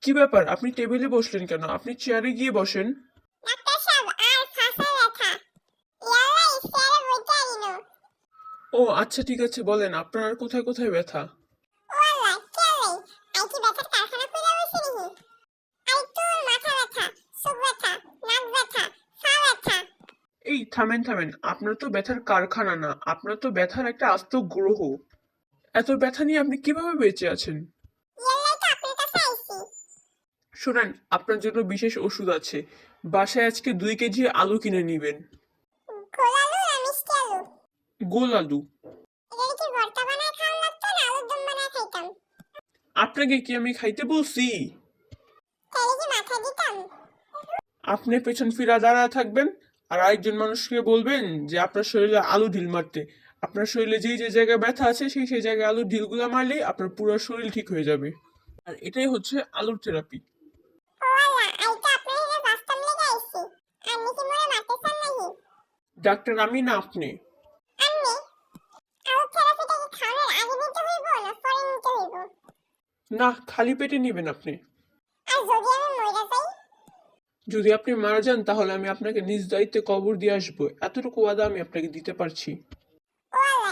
কি ব্যাপার, আপনি টেবিলে বসলেন কেন? আপনি চেয়ারে গিয়ে বসেন। ডাক্তার সাহেব আর ফাঁসা ব্যথা। ইয়াল্লা ইফতারে বইতে আইনো। ও আচ্ছা, ঠিক আছে, বলেন আপনার আর কোথায় কোথায় ব্যথা? ওয়াল্লাহ কেলাই আই কি ব্যথার কারখানা খুলে বসে নিহি। আই তোর মাথা ব্যথা, চোখ ব্যথা, নাক ব্যথা, পা ব্যথা। এই থামেন থামেন, আপনার তো ব্যথার কারখানা না, আপনার তো ব্যথার একটা আস্ত গ্রহ। এত ব্যথা নিয়ে আপনি কিভাবে বেঁচে আছেন? ইয়াল্লাই তো আপনার কাছে আইছি। শোনেন, আপনার জন্য বিশেষ ওষুধ আছে। বাসায় আজকে 2 কেজি আলু কিনে নিবেন। গোল আলু না মিষ্টি আলু? গোল আলু। এটা কি ভর্তা বানায় খাওয়া লাগতো না আলুর দম বানায় খাইতাম? আপনাকে কি আমি খাইতে বলছি? তাহলে কি মাথা দিতাম? আপনি পেছন ফিরা দাঁড়ায় থাকবেন, আর আরেকজন মানুষকে বলবেন যে আপনার শরীরে আলু ঢিল মারতে। আপনার শরীরে যেই যে জায়গায় ব্যথা আছে সেই সেই জায়গায় আলুর ঢিলগুলা মারলেই আপনার পুরো শরীর ঠিক হয়ে যাবে। আর এটাই হচ্ছে আলুর থেরাপি। ওয়াল্লাহ আই তো আপনার এখানে বাস্তব লেগে আইছি। আপনি কি মনে মারতে চান নাকি? ডাক্তার আমি না আপনি। আপনি আলুর থেরাপিটা কি খাওয়ানোর আগে নিতে হইব না পরে নিতে হইব? না, খালি পেটে নিবেন আপনি। আর যদি আমি মরে যাই? যদি আপনি মারা যান তাহলে আমি আপনাকে নিজ দায়িত্বে কবর দিয়ে আসবো, এতটুকু ওয়াদা আমি আপনাকে দিতে পারছি। ওয়াল্লাহ